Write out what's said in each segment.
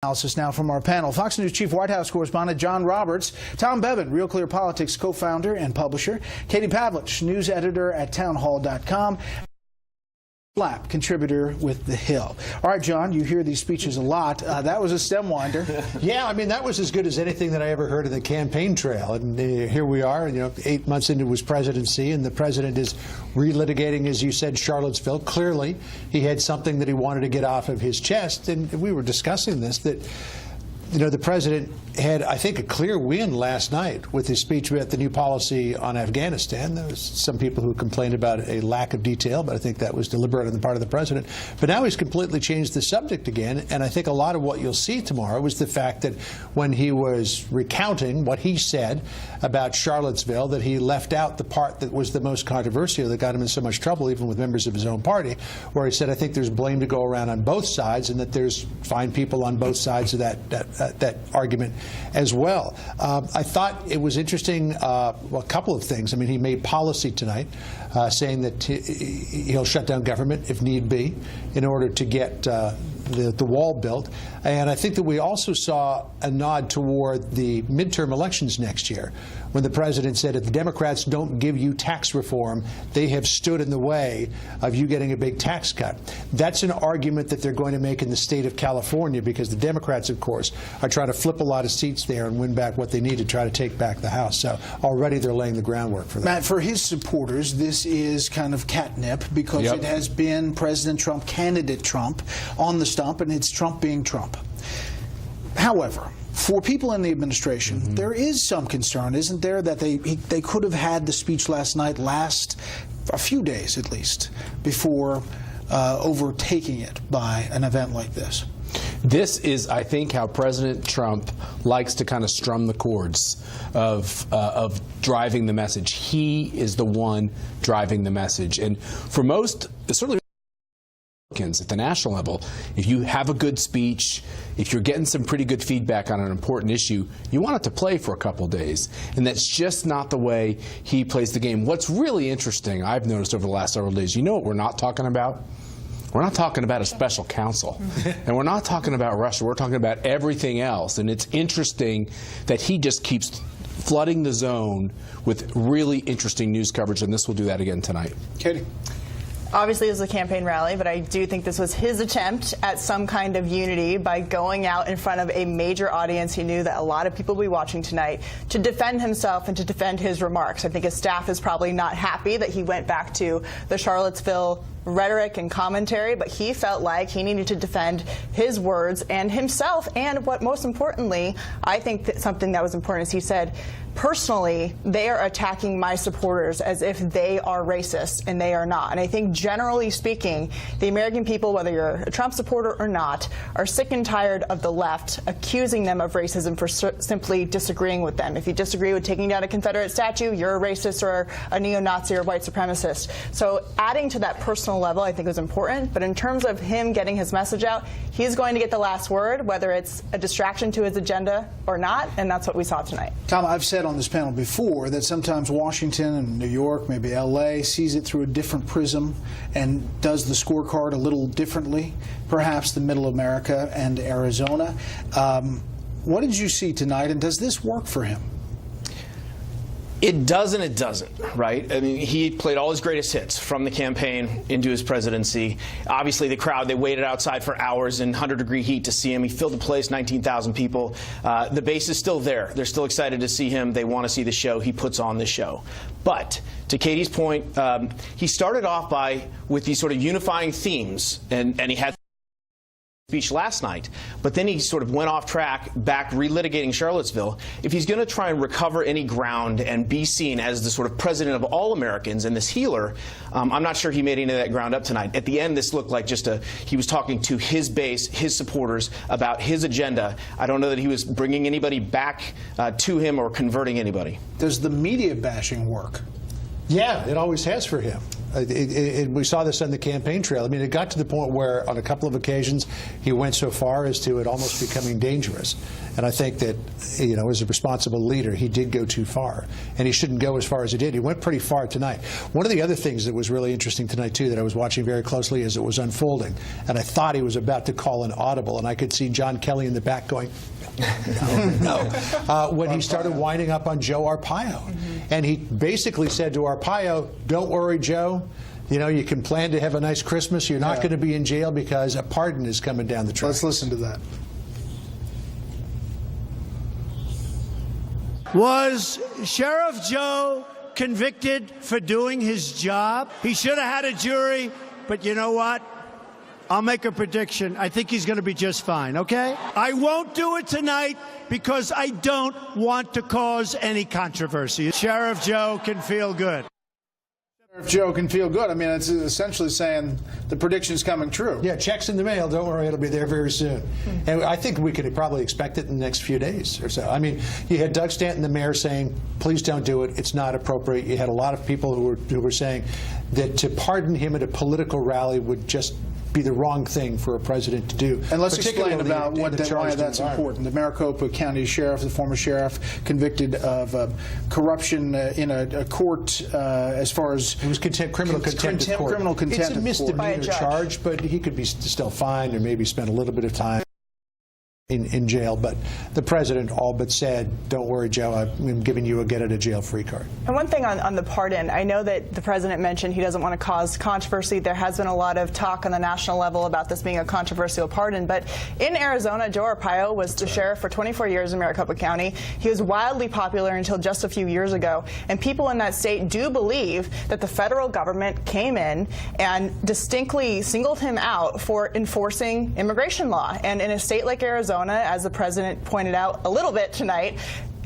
Analysis now from our panel. Fox News Chief White House correspondent John Roberts, Tom Bevan, Real Clear Politics co-founder and publisher, Katie Pavlich, news editor at townhall.com, Schlapp, contributor with The Hill. All right, John, you hear these speeches a lot. That was a stem winder. Yeah, I mean, that was as good as anything that I ever heard of the campaign trail. And here we are, 8 months into his presidency, and the president is relitigating, as you said, Charlottesville. Clearly, he had something that he wanted to get off of his chest. And we were discussing this, that the president had, I think, a clear win last night with his speech about the new policy on Afghanistan. There was some people who complained about a lack of detail, but I think that was deliberate on the part of the president. But now he's completely changed the subject again, and I think a lot of what you'll see tomorrow was the fact that when he was recounting what he said about Charlottesville, that he left out the part that was the most controversial, that got him in so much trouble, even with members of his own party, where he said, I think there's blame to go around on both sides, and that there's fine people on both sides of that argument as well. I thought it was interesting, a couple of things. I mean, he made policy tonight, saying that he'll shut down government if need be in order to get the wall built. And I think that we also saw a nod toward the midterm elections next year, when the president said, if the Democrats don't give you tax reform, they have stood in the way of you getting a big tax cut. That's an argument that they're going to make in the state of California, because the Democrats, of course, are trying to flip a lot of seats there and win back what they need to try to take back the House. So already they're laying the groundwork for that. Matt, for his supporters, this is kind of catnip, because it has been President Trump, candidate Trump, on the stump, and it's Trump being Trump. However, for people in the administration, there is some concern, isn't there, that they could have had the speech last night last a few days at least before overtaking it by an event like this? This is, I think, how President Trump likes to kind of strum the chords of driving the message. He is the one driving the message. And for most, certainly at the national level, if you have a good speech, if you're getting some pretty good feedback on an important issue, you want it to play for a couple days. And that's just not the way he plays the game. What's really interesting, I've noticed over the last several days, you know what we're not talking about? We're not talking about a special counsel, and we're not talking about Russia. We're talking about everything else. And it's interesting that he just keeps flooding the zone with really interesting news coverage, and this will do that again tonight. Katie? Obviously, it was a campaign rally, but I do think this was his attempt at some kind of unity by going out in front of a major audience. He knew that a lot of people will be watching tonight, to defend himself and to defend his remarks. I think his staff is probably not happy that he went back to the Charlottesville rhetoric and commentary, but he felt like he needed to defend his words and himself. And what most importantly, I think that something that was important is he said, personally, they are attacking my supporters as if they are racist, and they are not. And I think generally speaking, the American people, whether you're a Trump supporter or not, are sick and tired of the left accusing them of racism for simply disagreeing with them. If you disagree with taking down a Confederate statue, you're a racist or a neo-Nazi or white supremacist. So adding to that personal level, I think, was important. But in terms of him getting his message out, he's going to get the last word, whether it's a distraction to his agenda or not, and that's what we saw tonight. Tom, I've said on this panel before that sometimes Washington and New York, maybe LA, sees it through a different prism and does the scorecard a little differently, perhaps than Middle America and Arizona. What did you see tonight, and does this work for him? It does and it doesn't, right? I mean, he played all his greatest hits from the campaign into his presidency. Obviously, the crowd, they waited outside for hours in 100-degree heat to see him. He filled the place, 19,000 people. The base is still there. They're still excited to see him. They want to see the show. He puts on the show. But to Katie's point, he started off with these sort of unifying themes, and he had speech last night, but then he sort of went off track, back relitigating Charlottesville. If he's going to try and recover any ground and be seen as the sort of president of all Americans and this healer, I'm not sure he made any of that ground up tonight. At the end, this looked like just he was talking to his base, his supporters, about his agenda. I don't know that he was bringing anybody back to him or converting anybody. Does the media bashing work? Yeah, it always has for him. We saw this on the campaign trail. I mean, it got to the point where on a couple of occasions he went so far as to it almost becoming dangerous. And I think that, you know, as a responsible leader, he did go too far. And he shouldn't go as far as he did. He went pretty far tonight. One of the other things that was really interesting tonight, too, that I was watching very closely as it was unfolding, and I thought he was about to call an audible, and I could see John Kelly in the back going, no. When he started winding up on Joe Arpaio. And he basically said to Arpaio, don't worry, Joe. You know, you can plan to have a nice Christmas. You're not going to be in jail because a pardon is coming down the track. Let's listen to that. Was Sheriff Joe convicted for doing his job? He should have had a jury, but you know what? I'll make a prediction. I think he's going to be just fine, okay? I won't do it tonight because I don't want to cause any controversy. Sheriff Joe can feel good. Sheriff Joe can feel good. I mean, it's essentially saying the prediction's coming true. Yeah, checks in the mail. Don't worry, it'll be there very soon. And I think we could probably expect it in the next few days or so. I mean, you had Doug Stanton, the mayor, saying, please don't do it. It's not appropriate. You had a lot of people who were saying that to pardon him at a political rally would just be the wrong thing for a president to do. And let's explain about why that's important. The Maricopa County Sheriff, the former sheriff, convicted of corruption in a court as far as... It was criminal contempt of court. Criminal contempt it's a misdemeanor charge, but he could be still fined or maybe spend a little bit of time in jail. But the president all but said, don't worry, Joe, I'm giving you a get-out-of-jail-free card. And one thing on the pardon, I know that the president mentioned he doesn't want to cause controversy. There has been a lot of talk on the national level about this being a controversial pardon. But in Arizona, Joe Arpaio was the sheriff for 24 years in Maricopa County. He was wildly popular until just a few years ago. And people in that state do believe that the federal government came in and distinctly singled him out for enforcing immigration law. And in a state like Arizona, as the president pointed out a little bit tonight,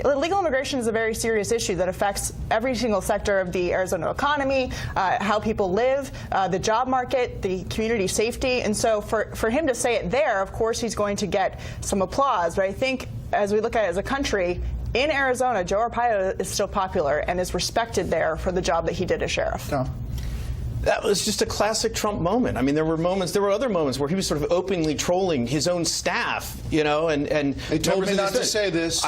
illegal immigration is a very serious issue that affects every single sector of the Arizona economy, how people live, the job market, the community safety. And so for him to say it there, of course, he's going to get some applause. But I think as we look at it as a country, in Arizona, Joe Arpaio is still popular and is respected there for the job that he did as sheriff. No. That was just a classic Trump moment. I mean, there were other moments where he was sort of openly trolling his own staff, you know, and they told me not to say this.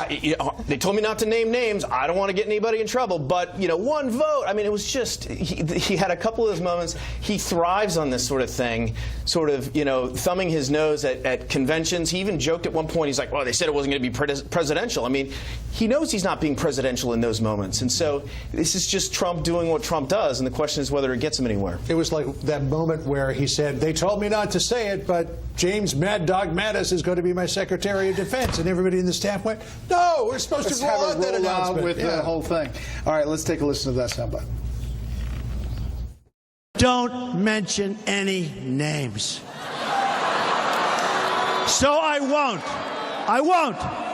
They told me not to name names. I don't want to get anybody in trouble, but, you know, one vote. I mean, it was just, he had a couple of those moments. He thrives on this sort of thing, sort of, you know, thumbing his nose at conventions. He even joked at one point, he's like, well, they said it wasn't going to be presidential. I mean, he knows he's not being presidential in those moments. And so this is just Trump doing what Trump does, and the question is whether it gets him anywhere. It was like that moment where he said, they told me not to say it, but James Mad Dog Mattis is going to be my Secretary of Defense. And everybody in the staff went, no, we're supposed to roll out that announcement. With the whole thing. All right, let's take a listen to that soundbite. Don't mention any names. So I won't. I won't.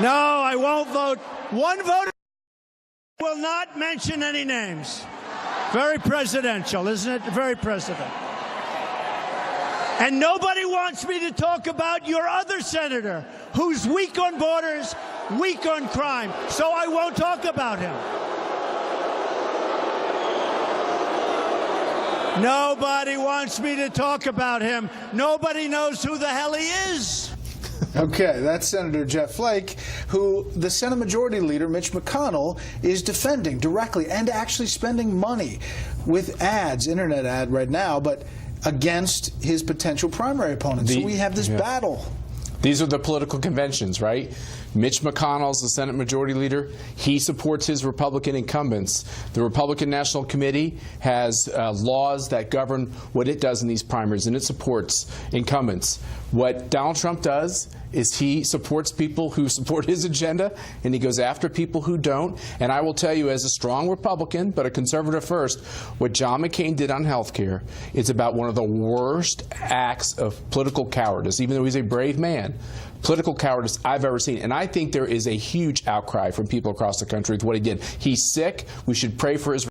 No, I won't vote. One voter will not mention any names. Very presidential, isn't it? Very presidential. And nobody wants me to talk about your other senator, who's weak on borders, weak on crime. So I won't talk about him. Nobody wants me to talk about him. Nobody knows who the hell he is. Okay, that's Senator Jeff Flake, who the Senate Majority Leader, Mitch McConnell, is defending directly and actually spending money with ads, internet ad right now, but against his potential primary opponent. So we have this battle. These are the political conventions, right? Mitch McConnell's the Senate Majority Leader. He supports his Republican incumbents. The Republican National Committee has laws that govern what it does in these primaries, and it supports incumbents. What Donald Trump does is he supports people who support his agenda, and he goes after people who don't. And I will tell you, as a strong Republican, but a conservative first, what John McCain did on health care is about one of the worst acts of political cowardice, even though he's a brave man. Political cowardice I've ever seen. And I think there is a huge outcry from people across the country with what he did. He's sick. We should pray for his